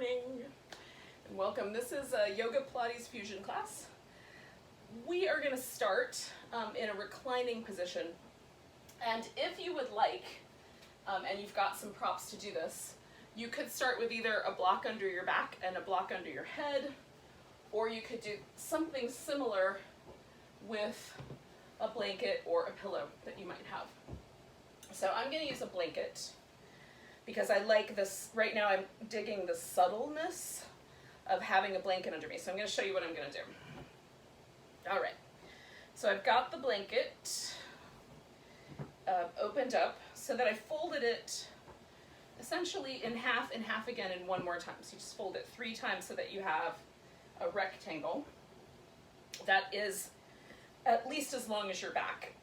morning and welcome. This is a yoga Pilates fusion class. We are going to start in a reclining position, and if you would like, and you've got some props to do this, you could start with either a block under your back and a block under your head, or you could do something similar with a blanket or a pillow that you might have. So I'm going to use a blanket because I like this. Right now I'm digging the subtleness of having a blanket under me. So I'm going to show you what I'm going to do. All right. So I've got the blanket opened up so that I folded it essentially in half again, and one more time. So you just fold it 3 times so that you have a rectangle that is at least as long as your back.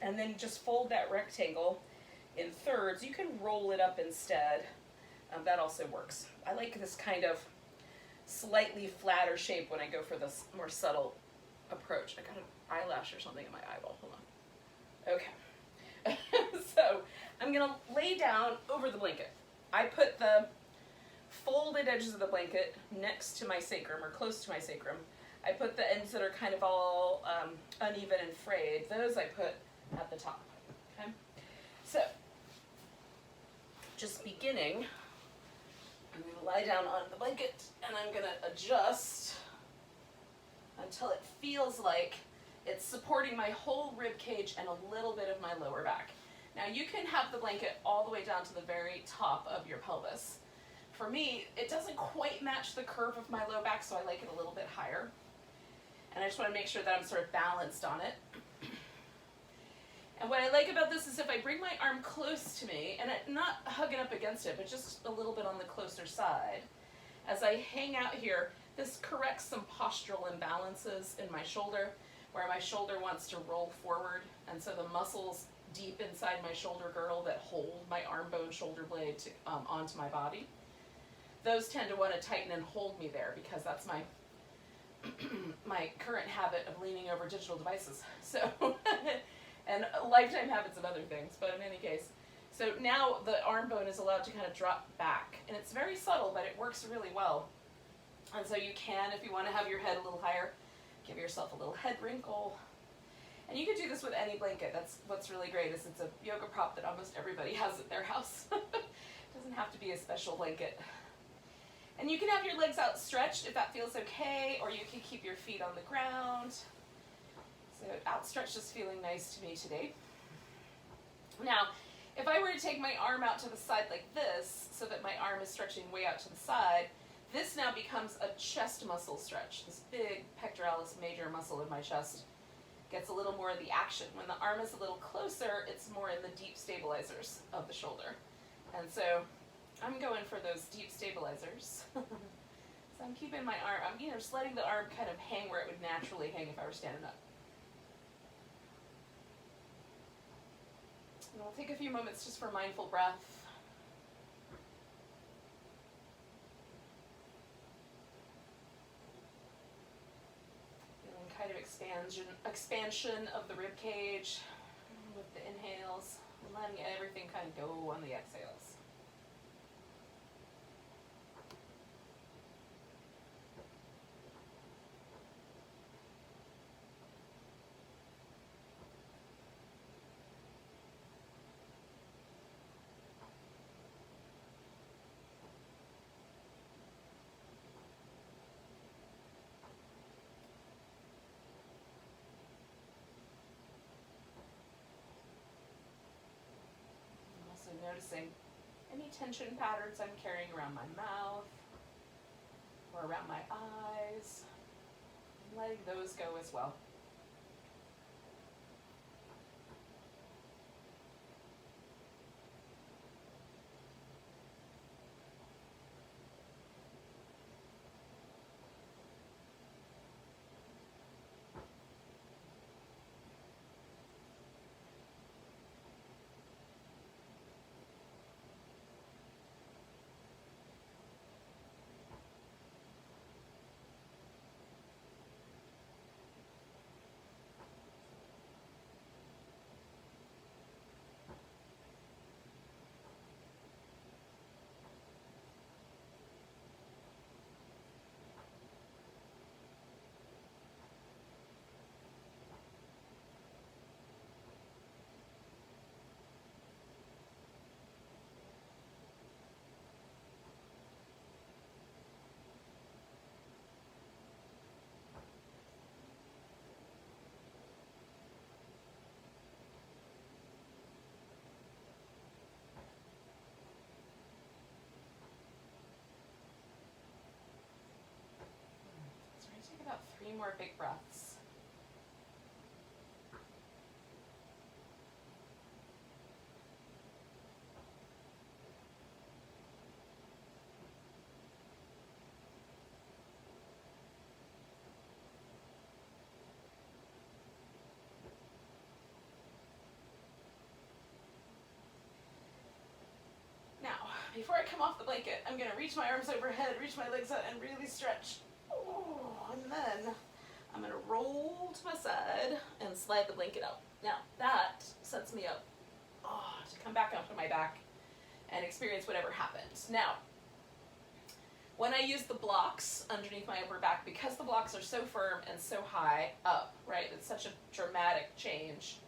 And then just fold that rectangle in thirds. You can roll it up instead. That also works. I like this kind of slightly flatter shape when I go for this more subtle approach. I got an eyelash or something in my eyeball. Hold on. Okay. So I'm going to lay down over the blanket. I put the folded edges of the blanket next to my sacrum, or close to my sacrum. I put the ends that are kind of all uneven and frayed. Those I put at the top. Okay. So just beginning, I'm going to lie down on the blanket and I'm going to adjust until it feels like it's supporting my whole rib cage and a little bit of my lower back. Now you can have the blanket all the way down to the very top of your pelvis. For me, it doesn't quite match the curve of my low back, so I like it a little bit higher. And I just want to make sure that I'm sort of balanced on it. And what I like about this is if I bring my arm close to me, and I'm not hugging up against it, but just a little bit on the closer side, as I hang out here, this corrects some postural imbalances in my shoulder, where my shoulder wants to roll forward, and so the muscles deep inside my shoulder girdle that hold my arm bone shoulder blade to, onto my body, those tend to want to tighten and hold me there, because that's my my current habit of leaning over digital devices. So, and lifetime habits of other things, but in any case. So now the arm bone is allowed to kind of drop back, and it's very subtle, but it works really well. And so you can, if you want to have your head a little higher, give yourself a little head wrinkle. And you can do this with any blanket. That's what's really great, is it's a yoga prop that almost everybody has at their house. It doesn't have to be a special blanket. And you can have your legs outstretched if that feels okay, or you can keep your feet on the ground. So outstretched is feeling nice to me today. Now, if I were to take my arm out to the side like this, so that my arm is stretching way out to the side, this now becomes a chest muscle stretch. This big pectoralis major muscle in my chest gets a little more of the action. When the arm is a little closer, it's more in the deep stabilizers of the shoulder. And so I'm going for those deep stabilizers. So I'm keeping my arm, I'm just letting the arm kind of hang where it would naturally hang if I were standing up. And we'll take a few moments just for mindful breath. Feeling kind of expansion of the rib cage with the inhales, and letting everything kind of go on the exhales. Noticing any tension patterns I'm carrying around my mouth or around my eyes, and letting those go as well. 3 more big breaths. Before I come off the blanket, I'm going to reach my arms overhead, reach my legs out, and really stretch. Oh, and then I'm going to roll to my side and slide the blanket out. Now, that sets me up to come back onto my back and experience whatever happens. Now, when I use the blocks underneath my upper back, because the blocks are so firm and so high up, right, it's such a dramatic change,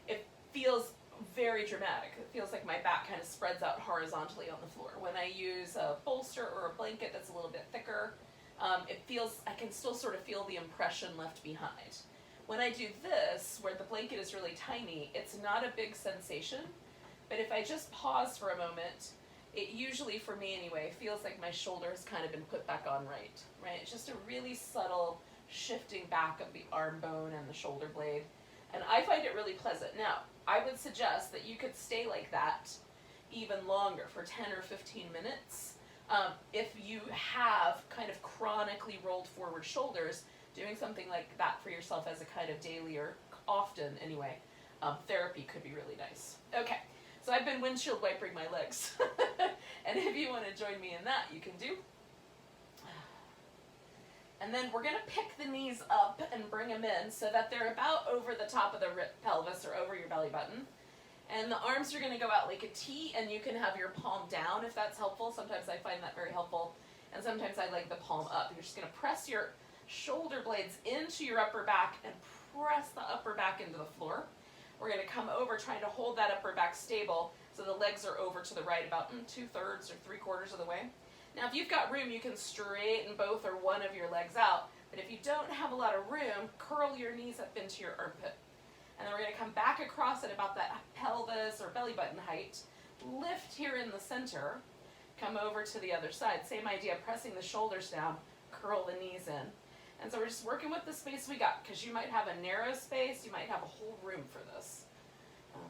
it feels very dramatic. It feels like my back kind of spreads out horizontally on the floor. When I use a bolster or a blanket that's a little bit thicker, it feels, I can still sort of feel the impression left behind. When I do this, where the blanket is really tiny, it's not a big sensation, but if I just pause for a moment, it usually, for me anyway, feels like my shoulder has kind of been put back on right? It's just a really subtle shifting back of the arm bone and the shoulder blade, and I find it really pleasant. Now, I would suggest that you could stay like that even longer, for 10 or 15 minutes. If you have kind of chronically rolled forward shoulders, doing something like that for yourself as a kind of daily, or often anyway, therapy could be really nice. Okay, so I've been windshield wiping my legs. And if you want to join me in that, you can do. And then we're going to pick the knees up and bring them in so that they're about over the top of the pelvis or over your belly button. And the arms are going to go out like a T, and you can have your palm down if that's helpful. Sometimes I find that very helpful, and sometimes I like the palm up. You're just going to press your shoulder blades into your upper back and press the upper back into the floor. We're going to come over trying to hold that upper back stable so the legs are over to the right about 2/3 or 3/4 of the way. Now, if you've got room, you can straighten both or one of your legs out. But if you don't have a lot of room, curl your knees up into your armpit. And then we're going to come back across at about that pelvis or belly button height. Lift here in the center. Come over to the other side. Same idea, pressing the shoulders down, curl the knees in. And so we're just working with the space we got, because you might have a narrow space, you might have a whole room for this.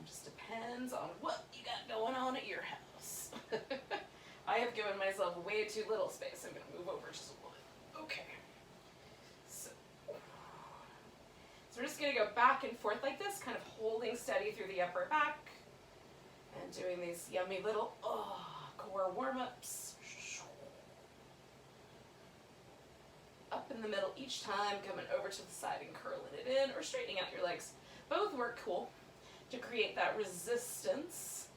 Just depends on what you got going on at your house. I have given myself way too little space. I'm going to move over just a little bit. Okay. So we're just going to go back and forth like this, kind of holding steady through the upper back and doing these yummy little core warm-ups. Up in the middle each time, coming over to the side and curling it in, or straightening out your legs. Both work cool to create that resistance,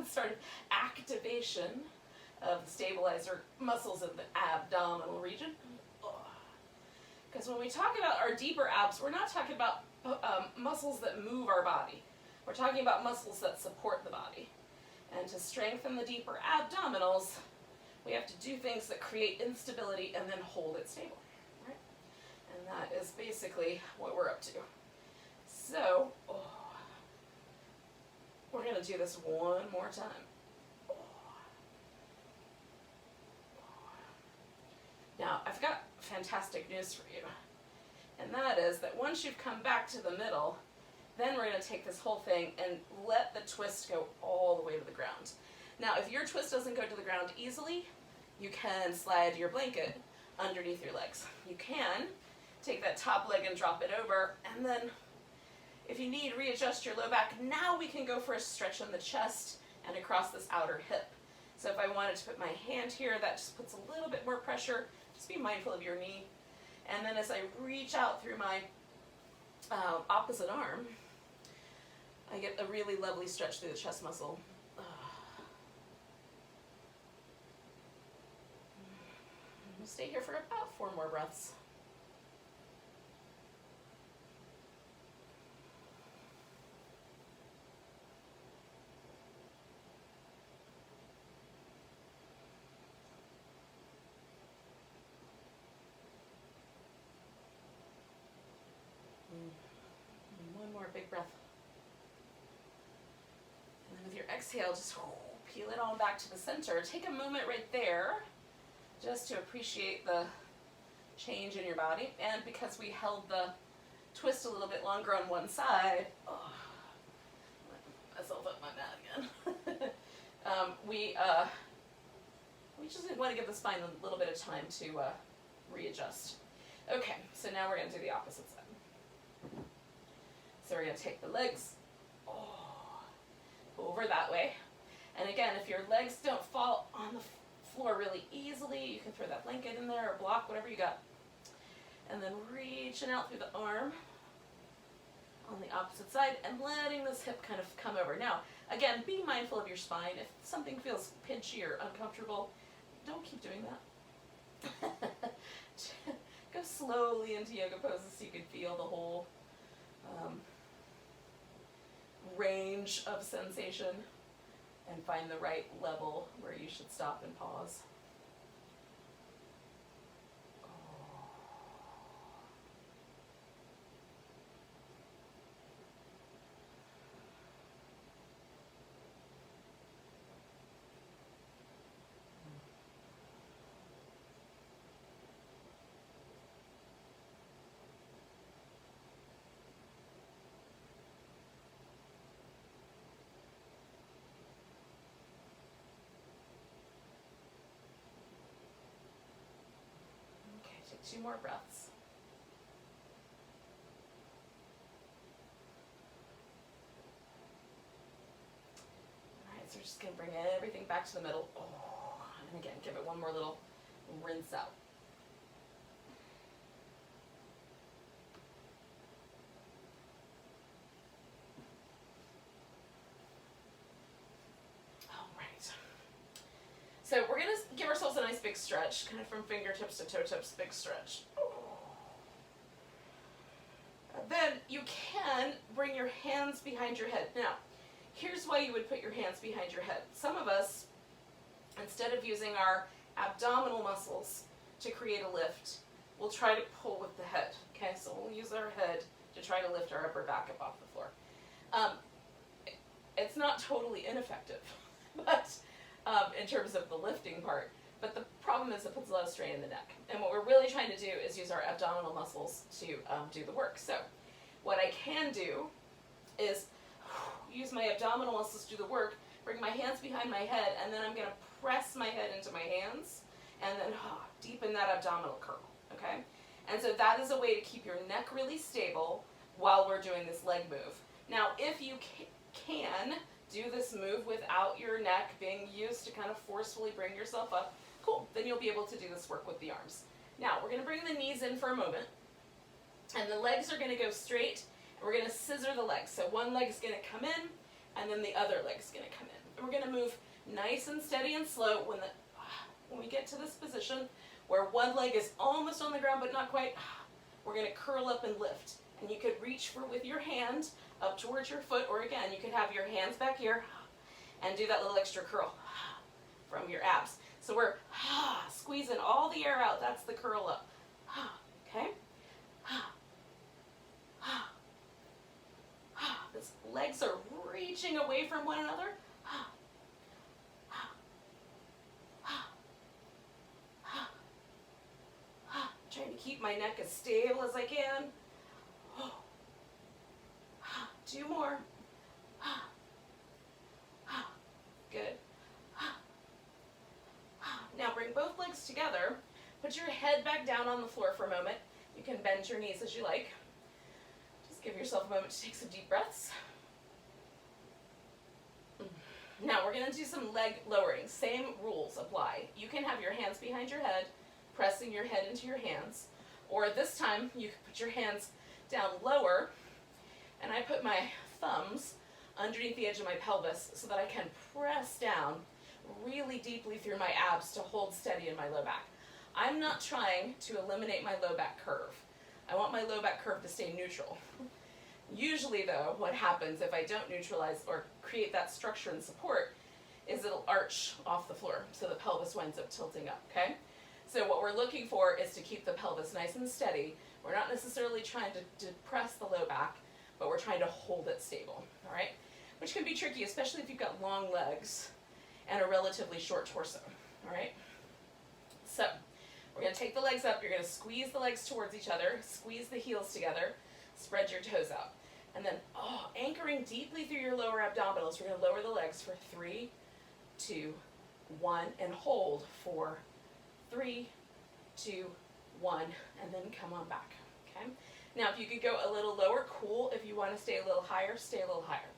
sort of activation of the stabilizer muscles in the abdominal region. Because when we talk about our deeper abs, we're not talking about muscles that move our body. We're talking about muscles that support the body. And to strengthen the deeper abdominals, we have to do things that create instability and then hold it stable. Right? And that is basically what we're up to. So, we're going to do this one more time. Now, I've got fantastic news for you. And that is that once you've come back to the middle, then we're going to take this whole thing and let the twist go all the way to the ground. Now, if your twist doesn't go to the ground easily, you can slide your blanket underneath your legs. You can take that top leg and drop it over, and then if you need, readjust your low back. Now we can go for a stretch on the chest and across this outer hip. So if I wanted to put my hand here, that just puts a little bit more pressure. Just be mindful of your knee. And then as I reach out through my opposite arm, I get a really lovely stretch through the chest muscle. We'll stay here for about 4 more breaths. One more big breath. And then with your exhale, just peel it on back to the center. Take a moment right there just to appreciate the change in your body. And because we held the twist a little bit longer on one side, oh, I myself up my mat again. We just want to give the spine a little bit of time to readjust. Okay, so now we're going to do the opposite side. So we're going to take the legs over that way. And again, if your legs don't fall on the floor really easily, you can throw that blanket in there or block, whatever you got. And then reaching out through the arm on the opposite side and letting this hip kind of come over. Now, again, be mindful of your spine. If something feels pinchy or uncomfortable, don't keep doing that. Go slowly into yoga poses so you can feel the whole range of sensation and find the right level where you should stop and pause. Take 2 more breaths. Alright, so we're just going to bring everything back to the middle. And again, give it one more little rinse out. So we're going to give ourselves a nice big stretch, kind of from fingertips to toe tips, big stretch. Then you can bring your hands behind your head. Now, here's why you would put your hands behind your head. Some of us, instead of using our abdominal muscles to create a lift, we'll try to pull with the head. Okay, so we'll use our head to try to lift our upper back up off the floor. It's not totally ineffective, but in terms of the lifting part, but the problem is it puts a lot of strain in the neck. And what we're really trying to do is use our abdominal muscles to do the work. So what I can do is use my abdominal muscles to do the work, bring my hands behind my head, and then I'm going to press my head into my hands, and then deepen that abdominal curl, okay? And so that is a way to keep your neck really stable while we're doing this leg move. Now, if you can do this move without your neck being used to kind of forcefully bring yourself up, cool, then you'll be able to do this work with the arms. Now, we're going to bring the knees in for a moment, and the legs are going to go straight, and we're going to scissor the legs. So one leg's going to come in, and then the other leg's going to come in. And we're going to move nice and steady and slow when we get to this position where one leg is almost on the ground but not quite. We're going to curl up and lift. And you could reach with your hand up towards your foot, or again, you could have your hands back here and do that little extra curl from your abs. So we're squeezing all the air out. That's the curl up. Okay? The legs are reaching away from one another. Trying to keep my neck as stable as I can. 2 more. Good. Now bring both legs together. Put your head back down on the floor for a moment. You can bend your knees as you like. Just give yourself a moment to take some deep breaths. Now we're going to do some leg lowering. Same rules apply. You can have your hands behind your head, pressing your head into your hands. Or this time, you can put your hands down lower, and I put my thumbs underneath the edge of my pelvis so that I can press down really deeply through my abs to hold steady in my low back. I'm not trying to eliminate my low back curve. I want my low back curve to stay neutral. Usually though, what happens if I don't neutralize or create that structure and support is it'll arch off the floor, so the pelvis winds up tilting up, okay? So what we're looking for is to keep the pelvis nice and steady. We're not necessarily trying to depress the low back, but we're trying to hold it stable, all right? Which can be tricky, especially if you've got long legs and a relatively short torso, all right? So we're going to take the legs up, you're going to squeeze the legs towards each other, squeeze the heels together, spread your toes out. And then, anchoring deeply through your lower abdominals, we're going to lower the legs for 3, 2, 1, and hold for 3, 2, 1, and then come on back, okay? Now, if you could go a little lower, cool. If you want to stay a little higher, stay a little higher.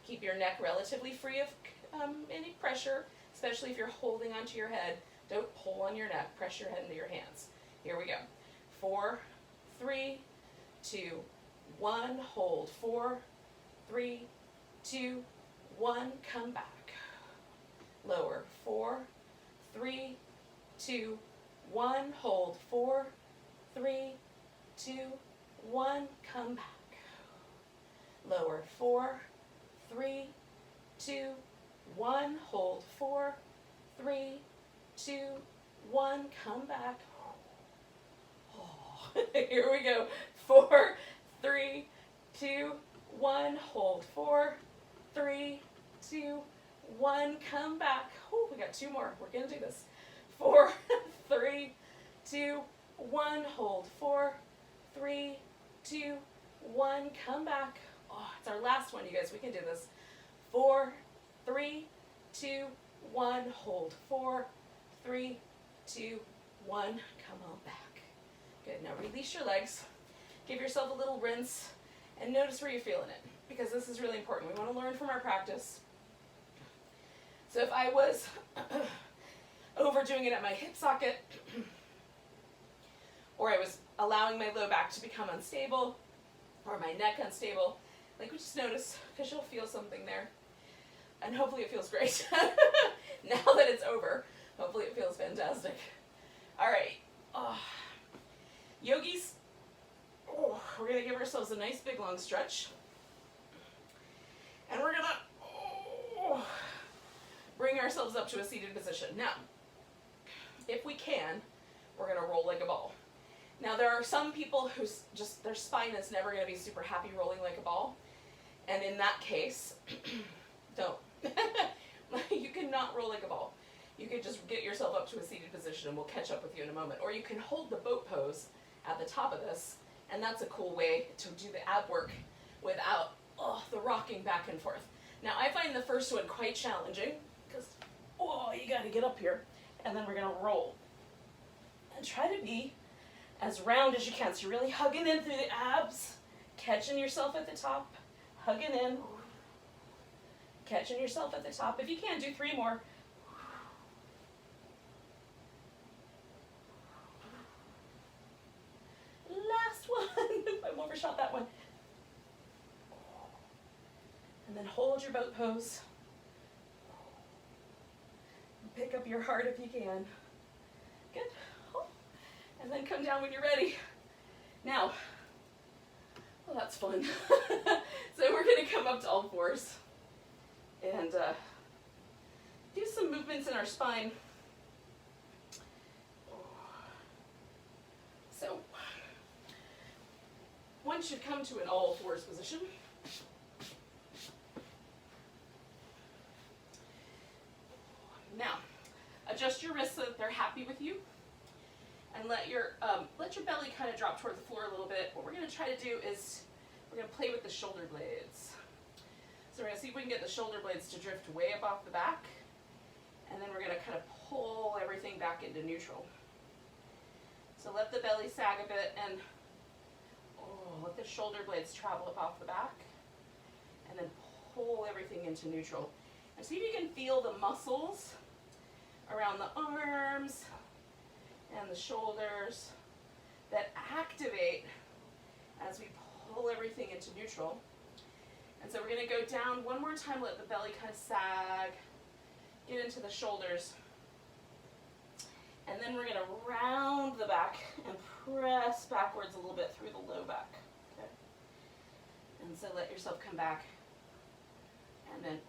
Keep your neck relatively free of any pressure, especially if you're holding onto your head. Don't pull on your neck. Press your head into your hands. Here we go. 4, 3, 2, 1. Hold. 4, 3, 2, 1. Come back. Lower. 4, 3, 2, 1. Hold. 4, 3, 2, 1. Come back. Lower. 4, 3, 2, 1. Hold. 4, 3, 2, 1. Come back. Oh. Here we go. 4, 3, 2, 1. Hold. 4, 3, 2, 1. Come back. Oh, we got 2 more. We're going to do this. 4, 3, 2, 1. Hold. 4, 3, 2, 1. Come back. Oh, it's our last one, you guys. We can do this. 4, 3, 2, 1. Hold. 4, 3, 2, 1. Come on back. Good. Now release your legs. Give yourself a little rinse and notice where you're feeling it, because this is really important. We want to learn from our practice. So if I was overdoing it at my hip socket, or I was allowing my low back to become unstable, or my neck unstable, like, we just notice, because you'll feel something there. And hopefully it feels great. Now that it's over, hopefully it feels fantastic. All right. Yogis, we're going to give ourselves a nice big long stretch. And we're going to bring ourselves up to a seated position. Now, if we can, we're going to roll like a ball. Now, there are some people who just, their spine is never going to be super happy rolling like a ball. And in that case, don't. You cannot roll like a ball. You could just get yourself up to a seated position and we'll catch up with you in a moment. Or you can hold the boat pose at the top of this, and that's a cool way to do the ab work without the rocking back and forth. Now, I find the first one quite challenging because, you got to get up here, and then we're going to roll. And try to be as round as you can. So you're really hugging in through the abs, catching yourself at the top, hugging in, catching yourself at the top. If you can, do 3 more. Last one. I overshot that one. And then hold your boat pose. Pick up your heart if you can. Good. And then come down when you're ready. Now, that's fun. So we're going to come up to all fours and do some movements in our spine. So once you've come to an all fours position, now adjust your wrists so that they're happy with you, and let your belly kind of drop toward the floor a little bit. What we're going to try to do is we're going to play with the shoulder blades. So we're going to see if we can get the shoulder blades to drift way up off the back, and then we're going to kind of pull everything back into neutral. So let the belly sag a bit, and let the shoulder blades travel up off the back, and then pull everything into neutral. And see if you can feel the muscles around the arms and the shoulders that activate as we pull everything into neutral. And so we're going to go down one more time, let the belly kind of sag, get into the shoulders. And then we're going to round the back and press backwards a little bit through the low back. Okay? And so let yourself come back. And then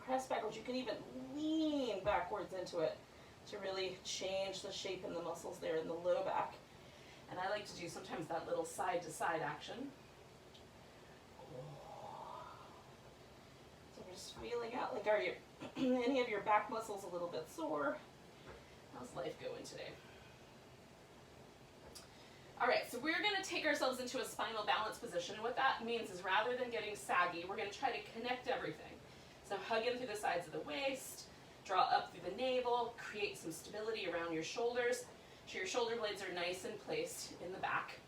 press backwards. You can even lean backwards into it to really change the shape and the muscles there in the low back. And I like to do sometimes that little side to side action. So we're just feeling out, like, are you any of your back muscles a little bit sore? How's life going today? so we're going to take ourselves into a spinal balance position. And what that means is rather than getting saggy, we're going to try to connect everything. So hug in through the sides of the waist, draw up through the navel, create some stability around your shoulders. So your shoulder blades are nice and placed in the back.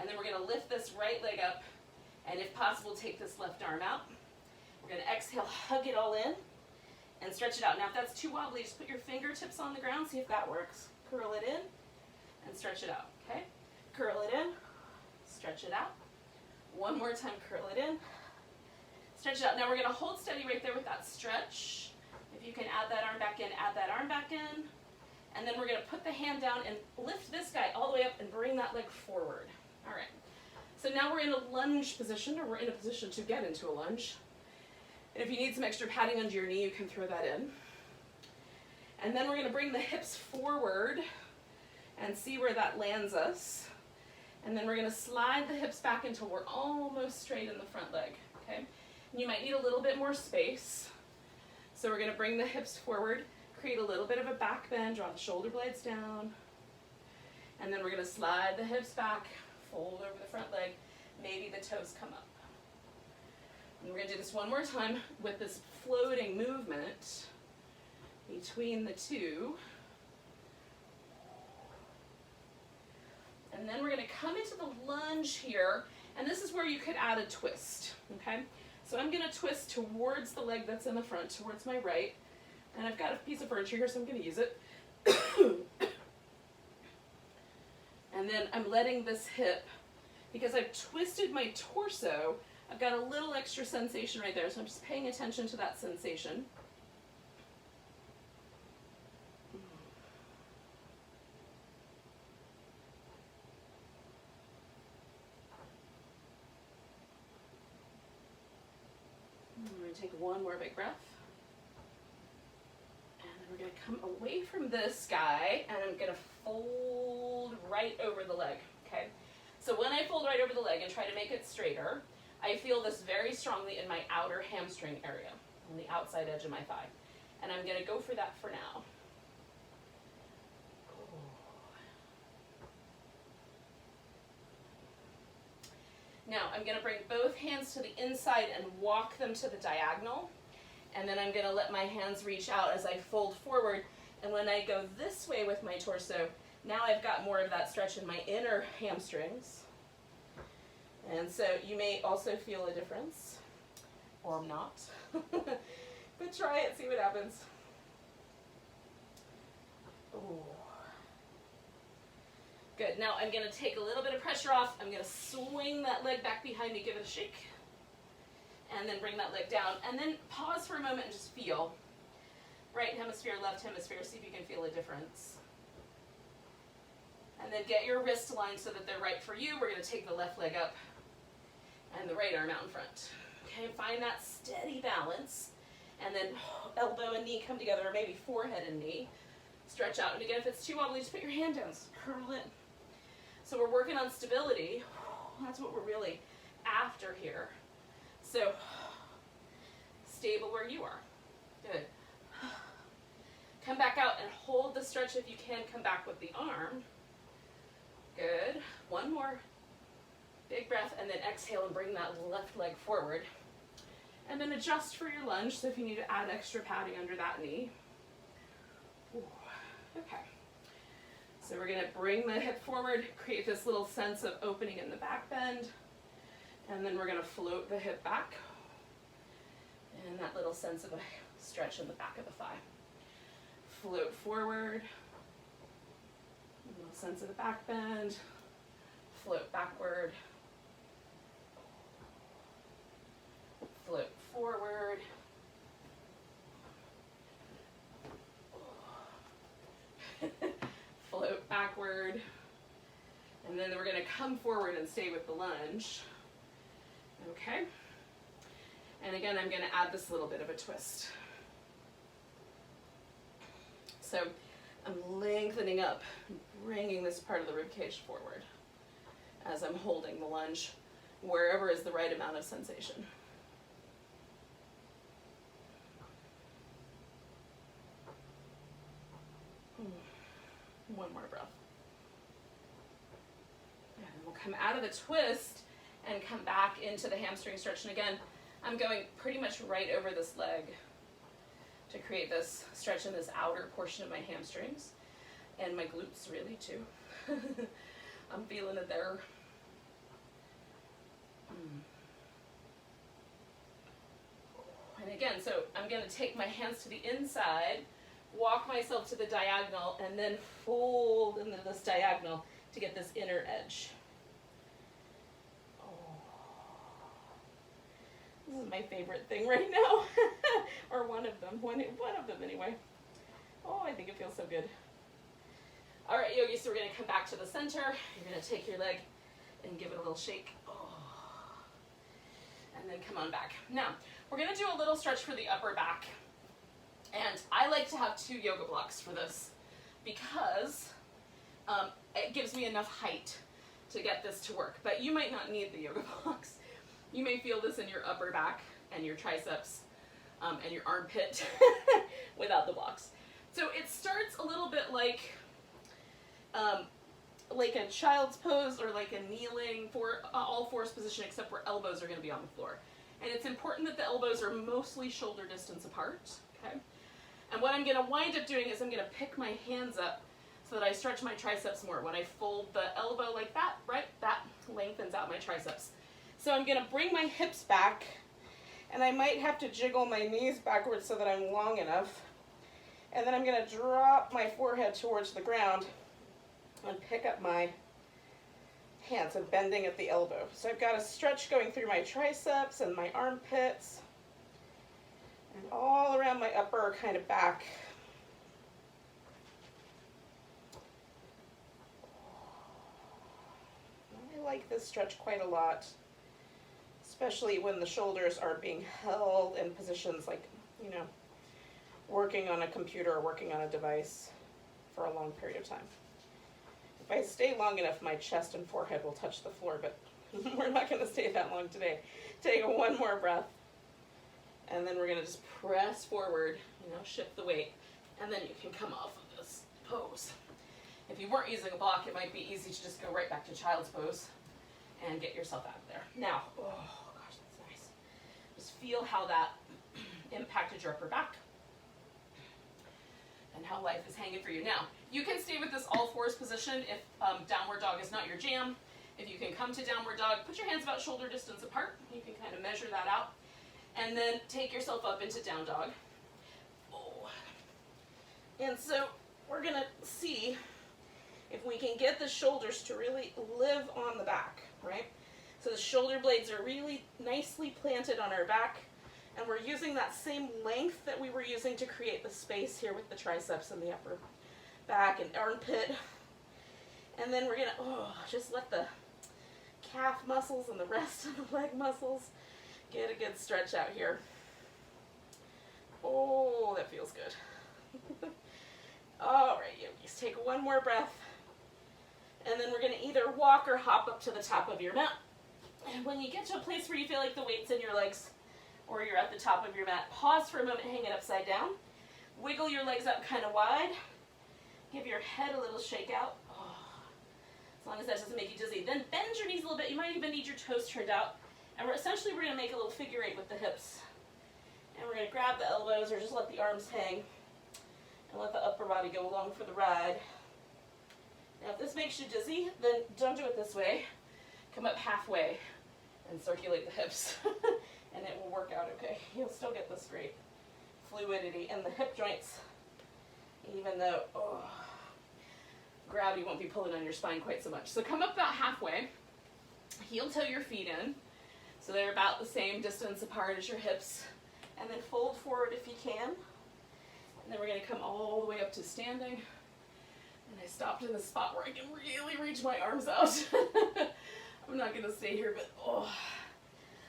And then we're going to lift this right leg up, and if possible, take this left arm out. We're going to exhale, hug it all in, and stretch it out. Now, if that's too wobbly, just put your fingertips on the ground, see if that works. Curl it in, and stretch it out, okay? Curl it in, stretch it out. One more time, curl it in, stretch it out. Now, we're going to hold steady right there with that stretch. If you can add that arm back in, add that arm back in. And then we're going to put the hand down and lift this guy all the way up and bring that leg forward. All right. So now we're in a lunge position, or we're in a position to get into a lunge. And if you need some extra padding under your knee, you can throw that in. And then we're going to bring the hips forward and see where that lands us. And then we're going to slide the hips back until we're almost straight in the front leg. Okay? And you might need a little bit more space. So we're going to bring the hips forward, create a little bit of a back bend, draw the shoulder blades down. And then we're going to slide the hips back, fold over the front leg, maybe the toes come up. And we're going to do this one more time with this floating movement between the two. And then we're going to come into the lunge here, and this is where you could add a twist, okay? So I'm going to twist towards the leg that's in the front, towards my right, and I've got a piece of furniture here, so I'm going to use it. And then I'm letting this hip, because I've twisted my torso, I've got a little extra sensation right there, so I'm just paying attention to that sensation. I'm going to take one more big breath. And then we're going to come away from this guy, and I'm going to fold right over the leg, okay? So when I fold right over the leg and try to make it straighter, I feel this very strongly in my outer hamstring area, on the outside edge of my thigh. And I'm going to go for that for now. Now, I'm going to bring both hands to the inside and walk them to the diagonal. And then I'm going to let my hands reach out as I fold forward. And when I go this way with my torso, now I've got more of that stretch in my inner hamstrings. And so you may also feel a difference, or not. But try it, see what happens. Ooh. Good. Now I'm going to take a little bit of pressure off. I'm going to swing that leg back behind me, give it a shake, and then bring that leg down. And then pause for a moment and just feel. Right hemisphere, left hemisphere, see if you can feel a difference. And then get your wrists aligned so that they're right for you. We're going to take the left leg up and the right arm out in front. Okay, find that steady balance. And then elbow and knee come together, or maybe forehead and knee. Stretch out. And again, if it's too wobbly, just put your hand down. Just curl in. So we're working on stability. That's what we're really after here. So stable where you are. Good. Come back out and hold the stretch if you can. Come back with the arm. Good. One more. Big breath, and then exhale and bring that left leg forward. And then adjust for your lunge, so if you need to add extra padding under that knee. Ooh. Okay. So we're going to bring the hip forward, create this little sense of opening in the back bend, and then we're going to float the hip back, and that little sense of a stretch in the back of the thigh. Float forward, a little sense of the back bend, float backward, float forward, float backward, and then we're going to come forward and stay with the lunge. Okay? And again, I'm going to add this little bit of a twist. So I'm lengthening up, bringing this part of the rib cage forward as I'm holding the lunge wherever is the right amount of sensation. One more breath. And we'll come out of the twist and come back into the hamstring stretch. And again, I'm going pretty much right over this leg to create this stretch in this outer portion of my hamstrings and my glutes really too. I'm feeling it there. And again, so I'm going to take my hands to the inside, walk myself to the diagonal, and then fold into this diagonal to get this inner edge. This is my favorite thing right now, or one of them anyway. Oh, I think it feels so good. All right, yogis, so we're going to come back to the center. You're going to take your leg and give it a little shake. Oh. And then come on back. Now, we're going to do a little stretch for the upper back. And I like to have 2 yoga blocks for this because it gives me enough height to get this to work. But you might not need the yoga blocks. You may feel this in your upper back and your triceps and your armpit without the blocks. So it starts a little bit like a child's pose or like a kneeling for all fours position, except where elbows are going to be on the floor. And it's important that the elbows are mostly shoulder distance apart. Okay. And what I'm going to wind up doing is I'm going to pick my hands up so that I stretch my triceps more. When I fold the elbow like that, right, that lengthens out my triceps. So I'm going to bring my hips back, and I might have to jiggle my knees backwards so that I'm long enough. And then I'm going to drop my forehead towards the ground and pick up my hands and bending at the elbow. So I've got a stretch going through my triceps and my armpits and all around my upper kind of back. I like this stretch quite a lot, especially when the shoulders are being held in positions like, you know, working on a computer or working on a device for a long period of time. If I stay long enough, my chest and forehead will touch the floor, but we're not going to stay that long today. Take one more breath, and then we're going to just press forward, you know, shift the weight, and then you can come off of this pose. If you weren't using a block, it might be easy to just go right back to child's pose and get yourself out of there. Now, oh gosh, that's nice. Just feel how that impacted your upper back and how life is hanging for you. Now, you can stay with this all fours position if downward dog is not your jam. If you can come to downward dog, put your hands about shoulder distance apart. You can kind of measure that out. And then take yourself up into down dog. Oh. And so we're going to see if we can get the shoulders to really live on the back, right? So the shoulder blades are really nicely planted on our back. And we're using that same length that we were using to create the space here with the triceps and the upper back and armpit. And then we're going to just let the calf muscles and the rest of the leg muscles get a good stretch out here. Oh, that feels good. All right, yogis, take one more breath. And then we're going to either walk or hop up to the top of your mat. And when you get to a place where you feel like the weight's in your legs, or you're at the top of your mat, pause for a moment, hang it upside down. Wiggle your legs up kind of wide. Give your head a little shake out. Oh, as long as that doesn't make you dizzy. Then bend your knees a little bit. You might even need your toes turned out. And we're going to make a little figure eight with the hips. And we're going to grab the elbows or just let the arms hang. And let the upper body go along for the ride. Now if this makes you dizzy, then don't do it this way. Come up halfway and circulate the hips. And it will work out okay. You'll still get this great fluidity in the hip joints, even though gravity won't be pulling on your spine quite so much. So come up about halfway, heel toe your feet in, so they're about the same distance apart as your hips, and then fold forward if you can. And then we're going to come all the way up to standing. And I stopped in the spot where I can really reach my arms out. I'm not going to stay here, but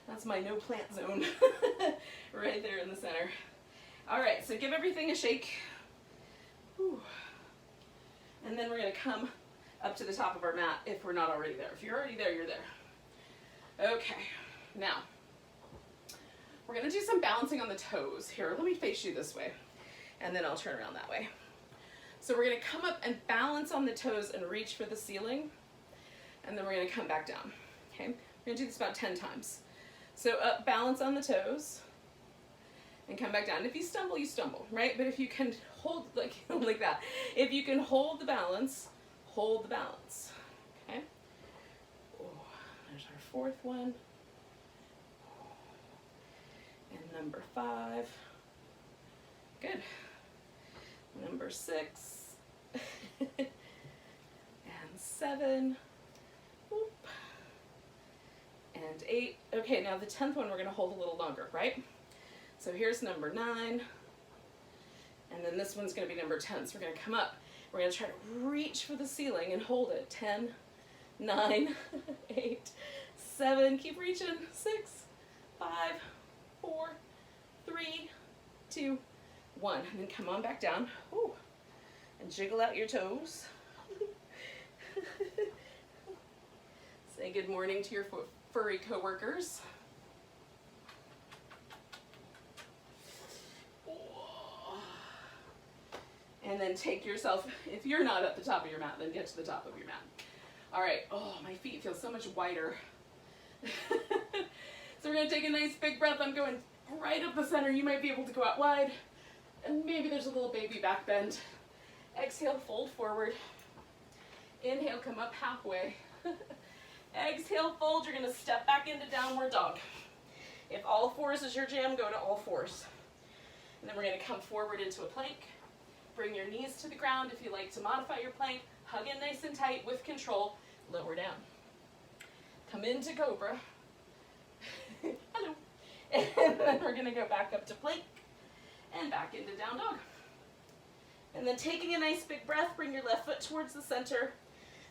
that's my no plant zone right there in the center. All right, so give everything a shake. Whew. And then we're going to come up to the top of our mat if we're not already there. If you're already there, you're there. Okay, now we're going to do some balancing on the toes. Here, let me face you this way, and then I'll turn around that way. So we're going to come up and balance on the toes and reach for the ceiling. and then we're going to come back down. Okay, we're going to do this about 10 times. So up, balance on the toes, and come back down. If you stumble, right? But if you can hold, like that, if you can hold the balance, okay? Oh, there's our fourth one. And number 5. Good. Number 6. And 7. Whoop. And 8. Okay, now the 10th one we're going to hold a little longer, right? So here's number 9. And then this one's going to be number 10. So we're going to come up. We're going to try to reach for the ceiling and hold it. 10, 9, 8, 7. Keep reaching. 6, 5, 4, 3, 2, 1. And then come on back down. Ooh. And jiggle out your toes. Say good morning to your furry coworkers. And then take yourself, if you're not at the top of your mat, then get to the top of your mat. All right, oh, my feet feel so much wider. So we're gonna take a nice big breath. I'm going right up the center. You might be able to go out wide. And maybe there's a little baby back bend. Exhale, fold forward. Inhale, come up halfway. Exhale, fold. You're gonna step back into downward dog. If all fours is your jam, go to all fours. And then we're gonna come forward into a plank. Bring your knees to the ground. If you like to modify your plank, hug in nice and tight with control. Lower down. Come into cobra. Hello. And then we're going to go back up to plank and back into down dog. And then taking a nice big breath, bring your left foot towards the center.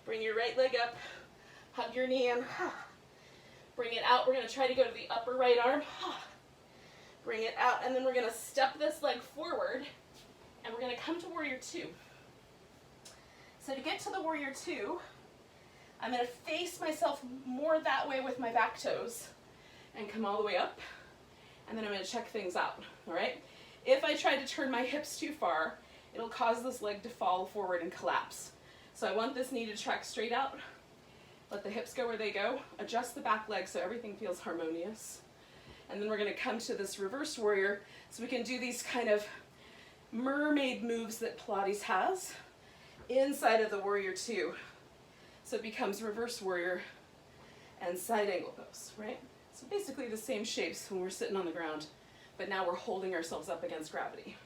Bring your right leg up. Hug your knee in. Bring it out. We're going to try to go to the upper right arm. Bring it out. And then we're going to step this leg forward. And we're going to come to warrior 2. So to get to the warrior 2, I'm going to face myself more that way with my back toes and come all the way up. And then I'm going to check things out, all right? If I try to turn my hips too far, it'll cause this leg to fall forward and collapse. So I want this knee to track straight out. Let the hips go where they go. Adjust the back leg so everything feels harmonious. And then we're going to come to this reverse warrior so we can do these kind of mermaid moves that Pilates has inside of the warrior 2. So it becomes reverse warrior and side angle pose, right? So basically the same shapes when we're sitting on the ground, but now we're holding ourselves up against gravity.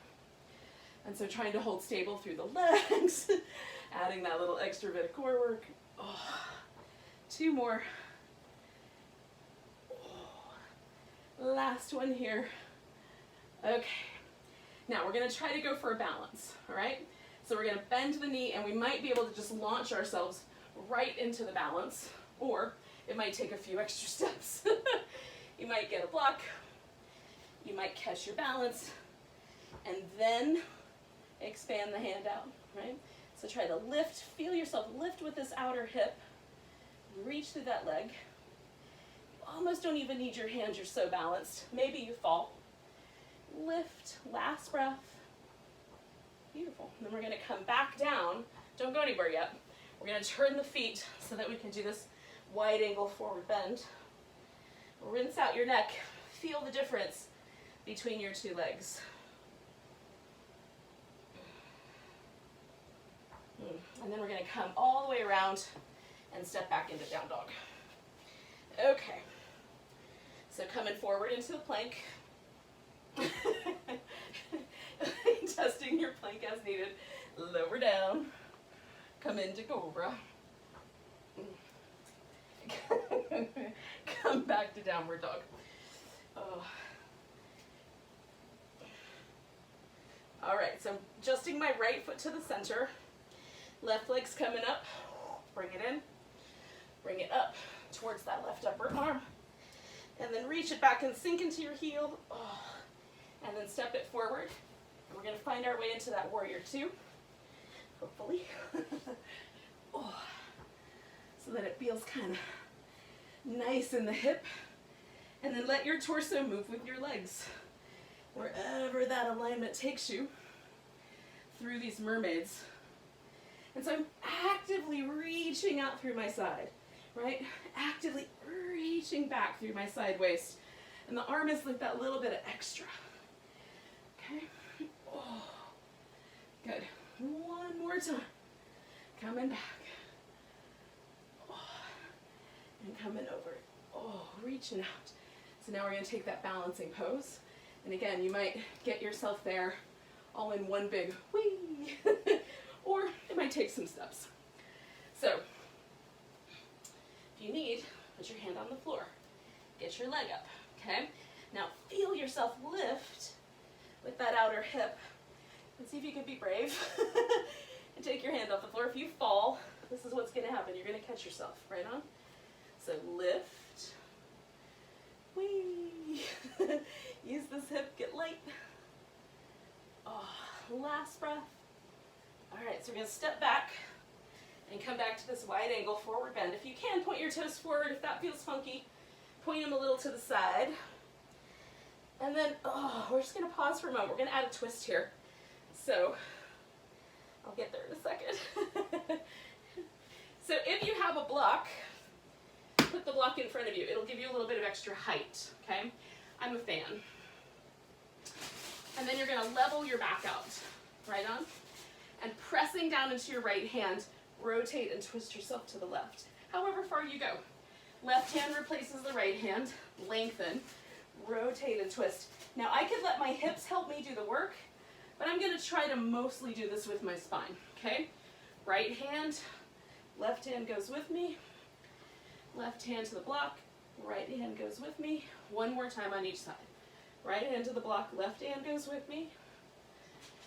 And so trying to hold stable through the legs, adding that little extra bit of core work. Oh, 2 more. Oh, last one here. Okay. Now we're going to try to go for a balance, all right? So we're going to bend the knee, and we might be able to just launch ourselves right into the balance, or it might take a few extra steps. You might get a block, you might catch your balance, and then expand the hand out, right? So try to lift, feel yourself lift with this outer hip, reach through that leg. You almost don't even need your hands, you're so balanced. Maybe you fall. Lift, last breath. Beautiful. And then we're going to come back down. Don't go anywhere yet. We're going to turn the feet so that we can do this wide angle forward bend. Rinse out your neck. Feel the difference between your 2 legs. And then we're going to come all the way around and step back into down dog. Okay. So coming forward into the plank. Testing your plank as needed. Lower down. Come into cobra. Come back to downward dog. Oh. All right, so adjusting my right foot to the center. Left leg's coming up. Bring it in. Bring it up towards that left upper arm. And then reach it back and sink into your heel. Oh. And then step it forward. We're going to find our way into that warrior 2, hopefully. Oh. So that it feels kind of nice in the hip. And then let your torso move with your legs, wherever that alignment takes you through these mermaids. And so I'm actively reaching out through my side, right? Actively reaching back through my side waist. And the arm is like that little bit of extra. Okay? Oh, good. One more time. Coming back. Oh, and coming over. Oh, reaching out. So now we're going to take that balancing pose. And again, you might get yourself there all in one big whee. Or it might take some steps. So, if you need, put your hand on the floor. Get your leg up, okay? Now feel yourself lift with that outer hip. And see if you can be brave. And take your hand off the floor. If you fall, this is what's going to happen. You're going to catch yourself, right on? So lift. Whee. Use this hip, get light. Oh, last breath. All right, so we're going to step back and come back to this wide angle forward bend. If you can, point your toes forward. If that feels funky, point them a little to the side. And then, we're just going to pause for a moment. We're going to add a twist here. So, I'll get there in a second. So if you have a block, put the block in front of you. It'll give you a little bit of extra height, okay? I'm a fan. And then you're going to level your back out, right on? And pressing down into your right hand, rotate and twist yourself to the left. However far you go. Left hand replaces the right hand, lengthen, rotate and twist. Now I could let my hips help me do the work, but I'm going to try to mostly do this with my spine, okay? Right hand, left hand goes with me, left hand to the block, right hand goes with me. One more time on each side. Right hand to the block, left hand goes with me,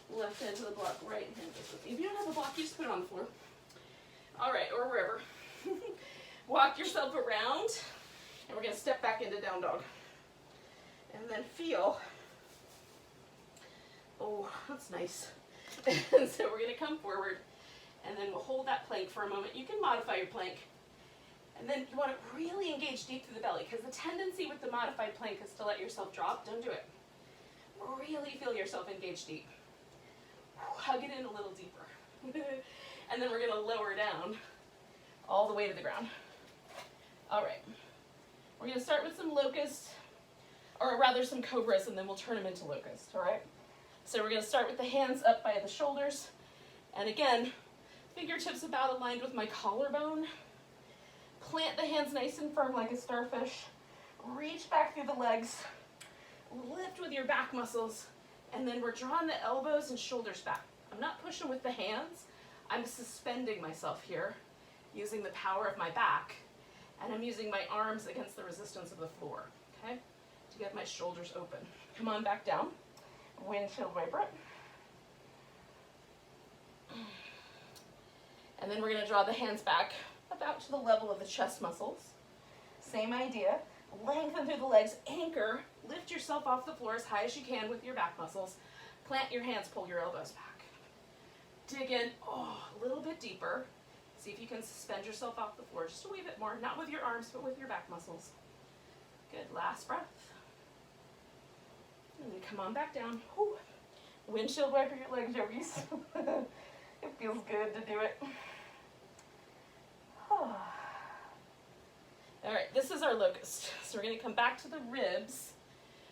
left hand to the block, right hand goes with me. If you don't have a block, you just put it on the floor. All right, or wherever. Walk yourself around, and we're going to step back into down dog. And then feel, oh, that's nice. And so we're going to come forward, and then we'll hold that plank for a moment. You can modify your plank. And then you want to really engage deep through the belly, because the tendency with the modified plank is to let yourself drop. Don't do it. Really feel yourself engage deep. Hug it in a little deeper. And then we're going to lower down all the way to the ground. All right. We're going to start with some locusts, or rather some cobras, and then we'll turn them into locusts, all right? So we're going to start with the hands up by the shoulders. And again, fingertips about aligned with my collarbone. Plant the hands nice and firm like a starfish. Reach back through the legs. Lift with your back muscles. And then we're drawing the elbows and shoulders back. I'm not pushing with the hands. I'm suspending myself here using the power of my back. And I'm using my arms against the resistance of the floor, okay? To get my shoulders open. Come on back down. Windshield wiper. And then we're going to draw the hands back about to the level of the chest muscles. Same idea. Lengthen through the legs, anchor, lift yourself off the floor as high as you can with your back muscles. Plant your hands, pull your elbows back. Dig in, a little bit deeper. See if you can suspend yourself off the floor just a wee bit more, not with your arms, but with your back muscles. Good, last breath. And then come on back down. Whew. Windshield wiper your legs, yogis. It feels good to do it. All right, this is our locust. So we're going to come back to the ribs,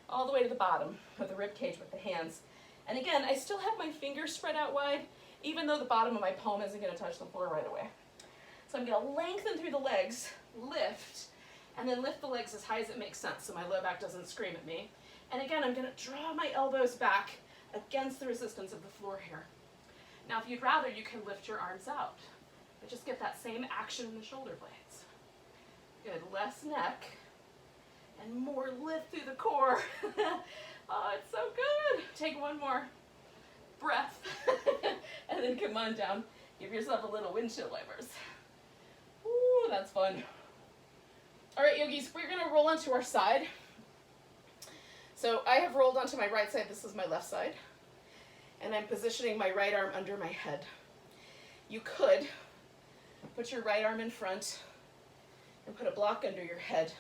all the way to the bottom of the rib cage with the hands. And again, I still have my fingers spread out wide, even though the bottom of my palm isn't going to touch the floor right away. So I'm going to lengthen through the legs, lift, and then lift the legs as high as it makes sense so my low back doesn't scream at me. And again, I'm going to draw my elbows back against the resistance of the floor here. Now, if you'd rather, you can lift your arms out, but just get that same action in the shoulder blades. Good, less neck, and more lift through the core. Oh, it's so good. Take one more breath, and then come on down. Give yourself a little windshield wipers. Ooh, that's fun. All right, yogis, we're gonna roll onto our side. So I have rolled onto my right side. This is my left side. And I'm positioning my right arm under my head. You could put your right arm in front and put a block under your head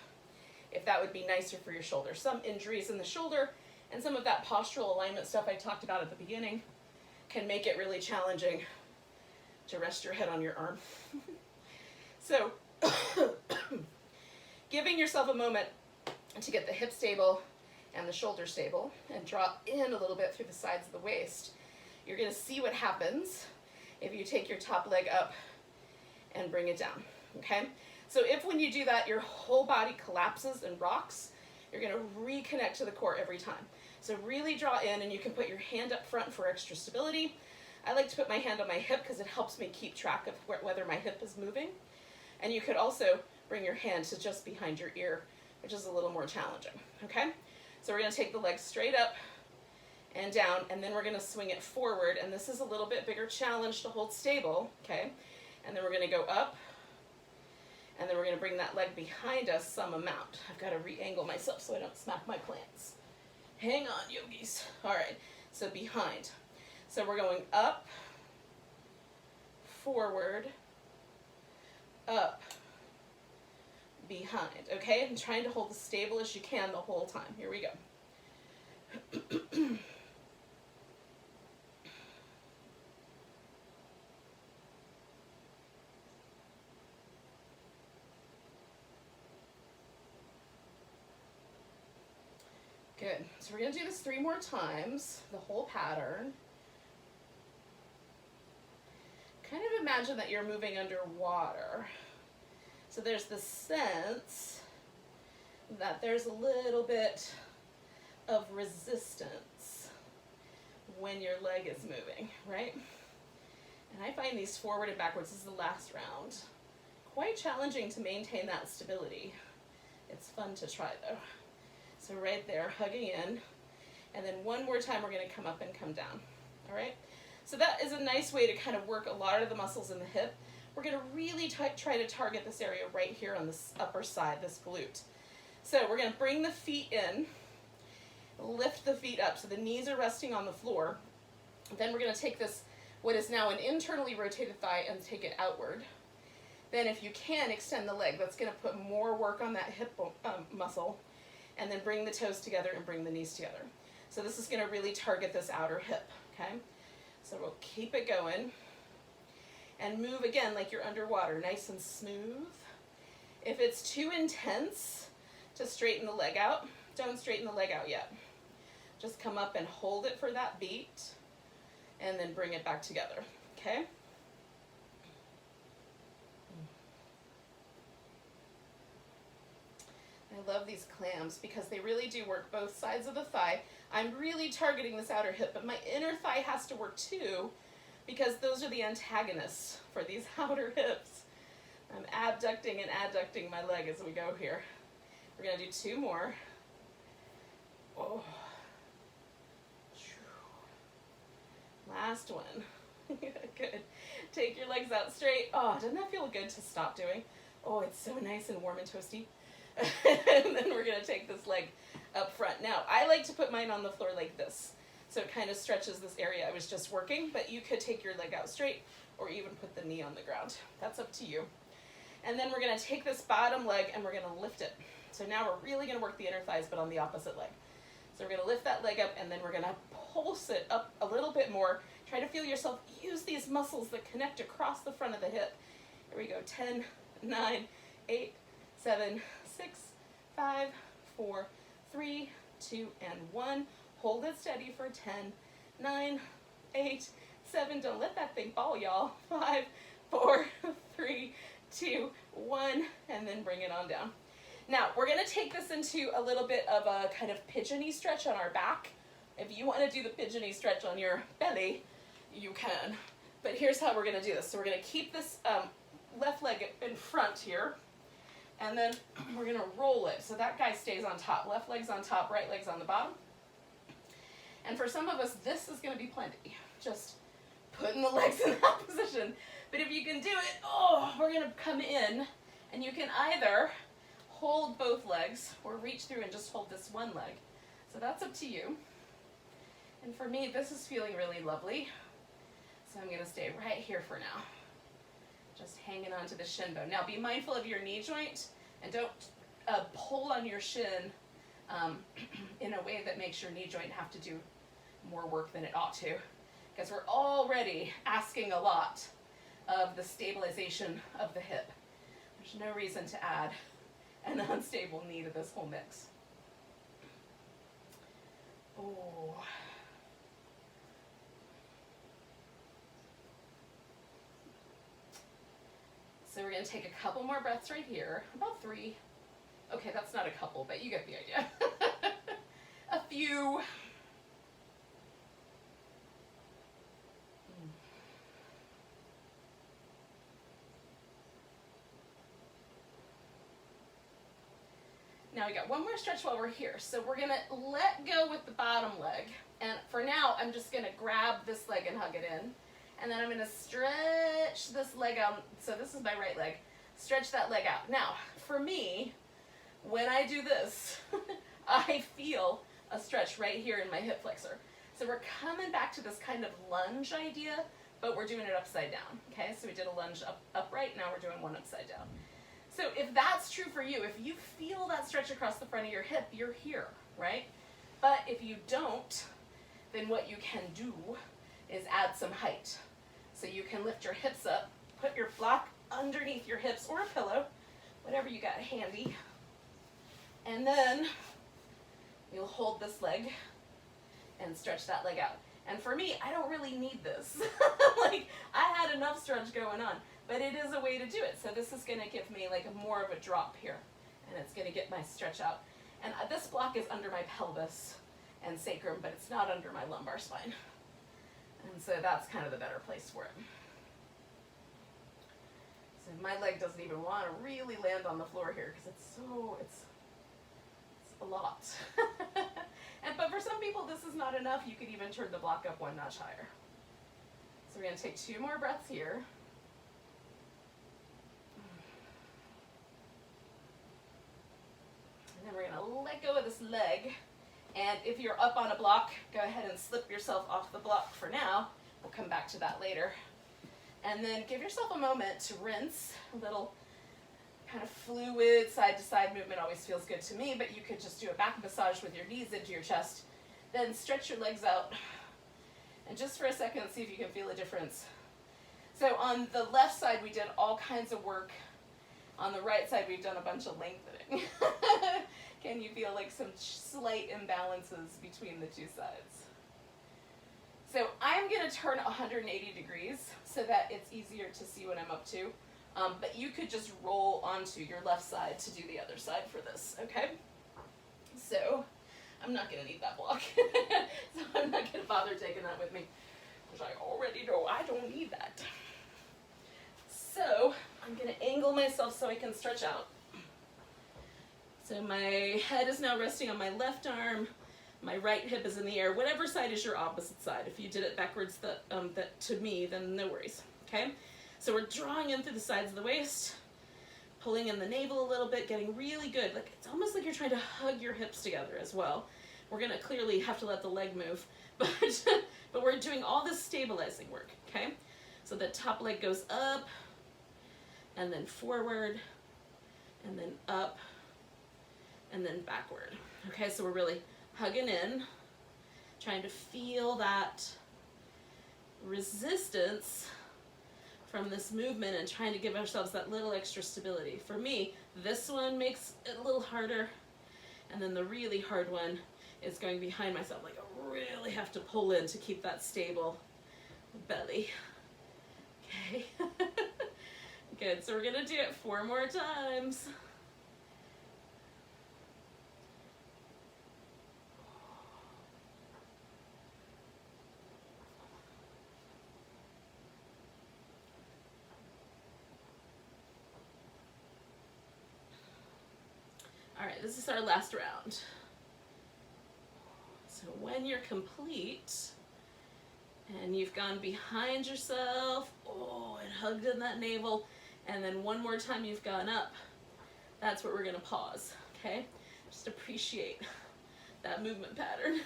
if that would be nicer for your shoulder. Some injuries in the shoulder and some of that postural alignment stuff I talked about at the beginning can make it really challenging to rest your head on your arm. So giving yourself a moment to get the hip stable and the shoulder stable, and draw in a little bit through the sides of the waist. You're going to see what happens if you take your top leg up and bring it down, okay? So if when you do that, your whole body collapses and rocks, you're going to reconnect to the core every time. So really draw in, and you can put your hand up front for extra stability. I like to put my hand on my hip because it helps me keep track of whether my hip is moving. And you could also bring your hand to just behind your ear, which is a little more challenging, okay? So we're going to take the leg straight up and down, and then we're going to swing it forward, and this is a little bit bigger challenge to hold stable, okay? And then we're going to go up, and then we're going to bring that leg behind us some amount. I've got to re-angle myself so I don't smack my plants. Hang on, yogis. All right, so behind. So we're going up, forward, up, behind, okay? And trying to hold as stable as you can the whole time. Here we go. Good. So we're going to do this 3 more times, the whole pattern. Kind of imagine that you're moving underwater. So there's the sense that there's a little bit of resistance when your leg is moving, right? And I find these forward and backwards, this is the last round, quite challenging to maintain that stability. It's fun to try though. So right there, hugging in, and then one more time we're going to come up and come down, all right? So that is a nice way to kind of work a lot of the muscles in the hip. We're going to really try to target this area right here on this upper side, this glute. So we're going to bring the feet in, lift the feet up so the knees are resting on the floor. Then we're going to take this, what is now an internally rotated thigh, and take it outward. Then if you can, extend the leg. That's going to put more work on that hip muscle. And then bring the toes together and bring the knees together. So this is going to really target this outer hip, okay? So we'll keep it going. And move again like you're underwater, nice and smooth. If it's too intense to straighten the leg out, don't straighten the leg out yet. Just come up and hold it for that beat, and then bring it back together, okay? I love these clams because they really do work both sides of the thigh. I'm really targeting this outer hip, but my inner thigh has to work too, because those are the antagonists for these outer hips. I'm abducting and adducting my leg as we go here. We're going to do 2 more. Oh. Last one. Good. Take your legs out straight. Oh, doesn't that feel good to stop doing? Oh, it's so nice and warm and toasty. And then we're going to take this leg up front. Now, I like to put mine on the floor like this, so it kind of stretches this area I was just working, but you could take your leg out straight or even put the knee on the ground. That's up to you. And then we're going to take this bottom leg and we're going to lift it. So now we're really going to work the inner thighs, but on the opposite leg. So we're going to lift that leg up, and then we're going to pulse it up a little bit more. Try to feel yourself use these muscles that connect across the front of the hip. Here we go. 10, 9, 8, 7, 6, 5, 4, 3, 2, and 1. Hold it steady for 10, 9, 8, 7. Don't let that thing fall, y'all. 5, 4, 3, 2, 1, and then bring it on down. Now, we're going to take this into a little bit of a kind of pigeony stretch on our back. If you want to do the pigeony stretch on your belly, you can. But here's how we're going to do this. So we're going to keep this left leg in front here, and then we're going to roll it. So that guy stays on top. Left leg's on top, right leg's on the bottom. And for some of us, this is going to be plenty. Just putting the legs in that position. But if you can do it, we're going to come in, and you can either hold both legs or reach through and just hold this one leg. So that's up to you. And for me, this is feeling really lovely. So I'm going to stay right here for now. Just hanging on to the shin bone. Now be mindful of your knee joint, and don't pull on your shin in a way that makes your knee joint have to do more work than it ought to, because we're already asking a lot of the stabilization of the hip. There's no reason to add an unstable knee to this whole mix. Oh. So we're going to take a couple more breaths right here, about 3. Okay, that's not a couple, but you get the idea. A few. Now we got one more stretch while we're here. So we're gonna let go with the bottom leg. And for now, I'm just gonna grab this leg and hug it in. And then I'm gonna stretch this leg out. So this is my right leg. Stretch that leg out. Now, for me, when I do this, I feel a stretch right here in my hip flexor. So we're coming back to this kind of lunge idea, but we're doing it upside down. Okay, so we did a lunge upright, now we're doing one upside down. So if that's true for you, if you feel that stretch across the front of your hip, you're here, right? But if you don't, then what you can do is add some height. So you can lift your hips up, put your block underneath your hips or a pillow, whatever you got handy. And then you'll hold this leg and stretch that leg out. And for me, I don't really need this. Like, I had enough stretch going on. But it is a way to do it. So this is going to give me like more of a drop here. And it's going to get my stretch out. And this block is under my pelvis and sacrum, but it's not under my lumbar spine. And so that's kind of the better place for it. So my leg doesn't even want to really land on the floor here because it's a lot. But for some people this is not enough. You could even turn the block up one notch higher. So we're going to take 2 more breaths here. And then we're going to let go of this leg. And if you're up on a block, go ahead and slip yourself off the block for now. We'll come back to that later. And then give yourself a moment to rinse. A little kind of fluid side to side movement always feels good to me, but you could just do a back massage with your knees into your chest. Then stretch your legs out. And just for a second, see if you can feel a difference. So on the left side, we did all kinds of work. On the right side, we've done a bunch of lengthening. Can you feel like some slight imbalances between the two sides? So I'm going to turn 180 degrees so that it's easier to see what I'm up to. But you could just roll onto your left side to do the other side for this, okay? So I'm not going to need that block. So I'm not going to bother taking that with me, which I already know I don't need that. So I'm going to angle myself so I can stretch out. So my head is now resting on my left arm. My right hip is in the air. Whatever side is your opposite side. If you did it backwards to me, then no worries. Okay? So we're drawing in through the sides of the waist, pulling in the navel a little bit, getting really good. Like it's almost like you're trying to hug your hips together as well. We're going to clearly have to let the leg move, but we're doing all this stabilizing work. Okay? So the top leg goes up, and then forward, and then up, and then backward. Okay, so we're really hugging in, trying to feel that resistance from this movement and trying to give ourselves that little extra stability. For me, this one makes it a little harder, and then the really hard one is going behind myself. Like I really have to pull in to keep that stable belly. Okay. Good, so we're gonna do it 4 more times. All right, this is our last round. So when you're complete and you've gone behind yourself, and hugged in that navel, and then one more time you've gone up, that's where we're gonna pause, okay? Just appreciate that movement pattern.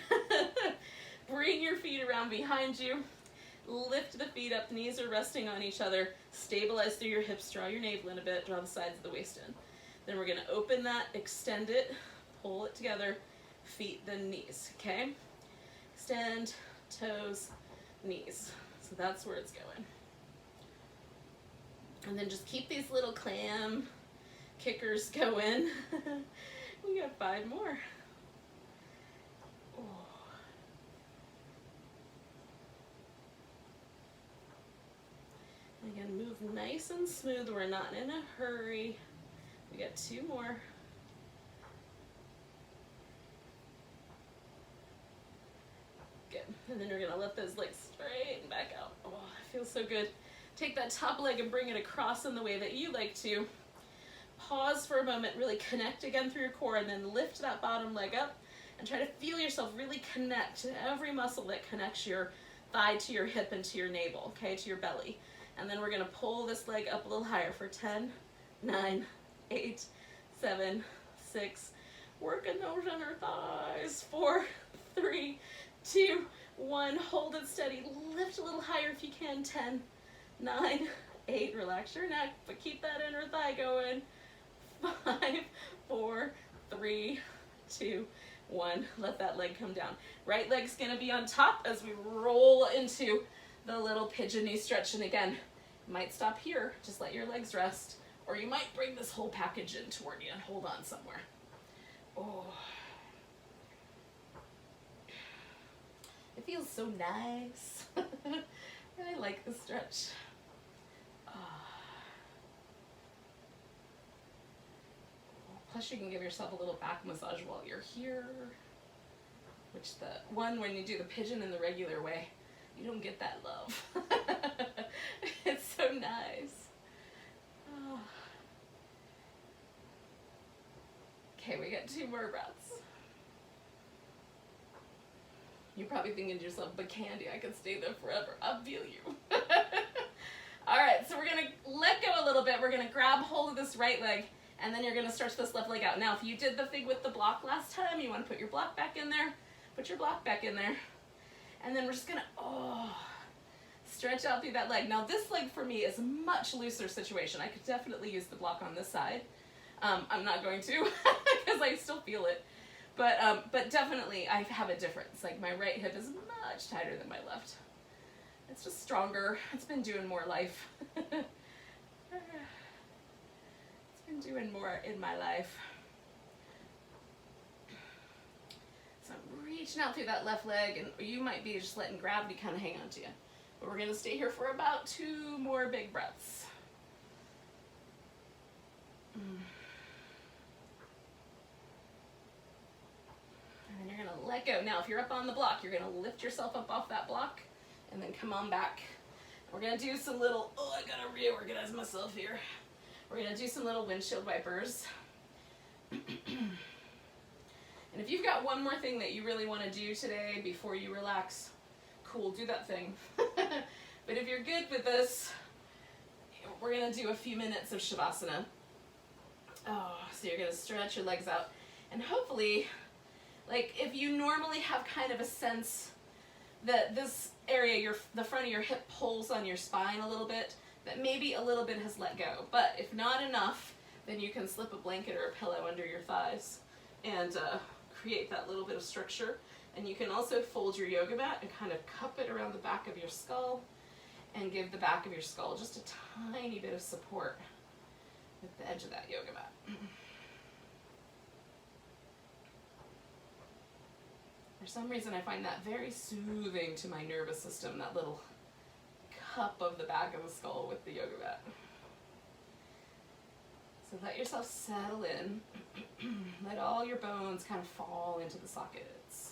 Bring your feet around behind you. Lift the feet up, knees are resting on each other. Stabilize through your hips, draw your navel in a bit, draw the sides of the waist in. Then we're gonna open that, extend it, pull it together, feet, then knees, okay? Extend, toes, knees. So that's where it's going. And then just keep these little clam Kickers go in. We got 5 more. Oh. Again, move nice and smooth. We're not in a hurry. We got 2 more. Good. And then we're gonna let those legs straighten back out. Oh, it feels so good. Take that top leg and bring it across in the way that you like to. Pause for a moment, really connect again through your core, and then lift that bottom leg up and try to feel yourself really connect to every muscle that connects your thigh to your hip and to your navel, okay, to your belly. And then we're gonna pull this leg up a little higher for 10, 9, 8, 7, 6. Working those inner thighs. 4, 3, 2, 1. Hold it steady. Lift a little higher if you can. 10, 9, 8. Relax your neck, but keep that inner thigh going. 5, 4, 3, 2, 1. Let that leg come down. Right leg's gonna be on top as we roll into the little pigeon knee stretch. And again, you might stop here, just let your legs rest, or you might bring this whole package in toward you and hold on somewhere. Oh, it feels so nice. I like the stretch. Plus you can give yourself a little back massage while you're here, which the one when you do the pigeon in the regular way, you don't get that love. It's so nice. Oh. Okay, we got 2 more breaths. You're probably thinking to yourself, but Candy, I could stay there forever. I feel you. All right, so we're gonna let go a little bit. We're gonna grab hold of this right leg, and then you're gonna stretch this left leg out. Now, if you did the thing with the block last time, you wanna put your block back in there, put your block back in there, and then we're just gonna, stretch out through that leg. Now, this leg for me is a much looser situation. I could definitely use the block on this side. I'm not going to, because I still feel it. But definitely I have a difference. Like my right hip is much tighter than my left. It's just stronger. It's been doing more life. It's been doing more in my life. So I'm reaching out through that left leg, and you might be just letting gravity kind of hang on to you. But we're gonna stay here for about 2 more big breaths. And then you're gonna let go. Now, if you're up on the block, you're gonna lift yourself up off that block and then come on back. We're gonna do some little, I gotta reorganize myself here. We're gonna do some little windshield wipers. And if you've got one more thing that you really wanna do today before you relax, cool, do that thing. But if you're good with this, we're gonna do a few minutes of Shavasana. So you're gonna stretch your legs out, and hopefully, like if you normally have kind of a sense that this area, the front of your hip pulls on your spine a little bit, that maybe a little bit has let go. But if not enough, then you can slip a blanket or a pillow under your thighs and create that little bit of structure. And you can also fold your yoga mat and kind of cup it around the back of your skull and give the back of your skull just a tiny bit of support with the edge of that yoga mat. For some reason, I find that very soothing to my nervous system, that little cup of the back of the skull with the yoga mat. So let yourself settle in. Let all your bones kind of fall into the sockets.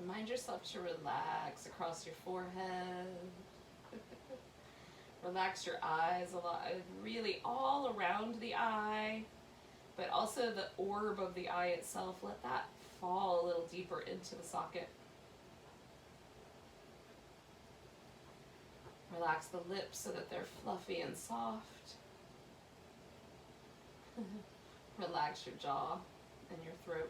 Remind yourself to relax across your forehead. Relax your eyes a lot, really all around the eye, but also the orb of the eye itself. Let that fall a little deeper into the socket. relax the lips so that they're fluffy and soft. Relax your jaw and your throat.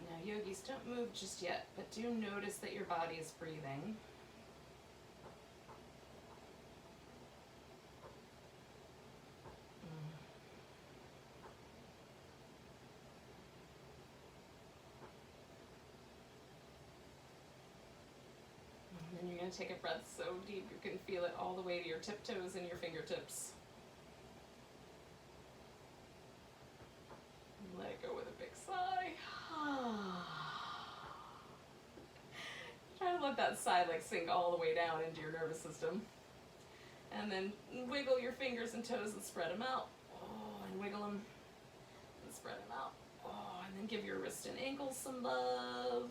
Now, yogis, don't move just yet, but do notice that your body is breathing. And then you're going to take a breath so deep you can feel it all the way to your tiptoes and your fingertips. Let it go with a big sigh. Try to let that sigh like sink all the way down into your nervous system. And then wiggle your fingers and toes and spread them out. Oh, and wiggle them and spread them out. Oh, and then give your wrist and ankles some love.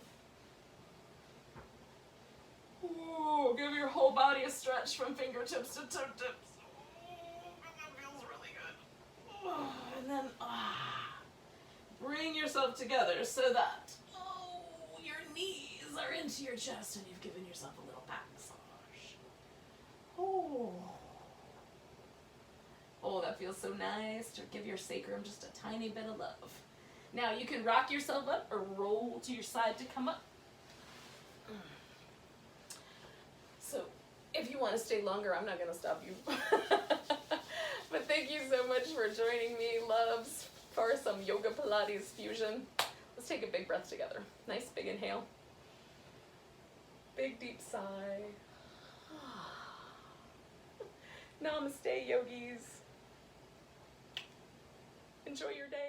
Ooh, give your whole body a stretch from fingertips to toe tips. Oh, that feels really good. Oh, and then bring yourself together so that your knees are into your chest and you've given yourself a little back massage. Oh, that feels so nice to give your sacrum just a tiny bit of love. Now you can rock yourself up or roll to your side to come up. So if you want to stay longer, I'm not going to stop you. But thank you so much for joining me, loves, for some yoga Pilates fusion. Let's take a big breath together. Nice big inhale. Big deep sigh. Namaste, yogis. Enjoy your day.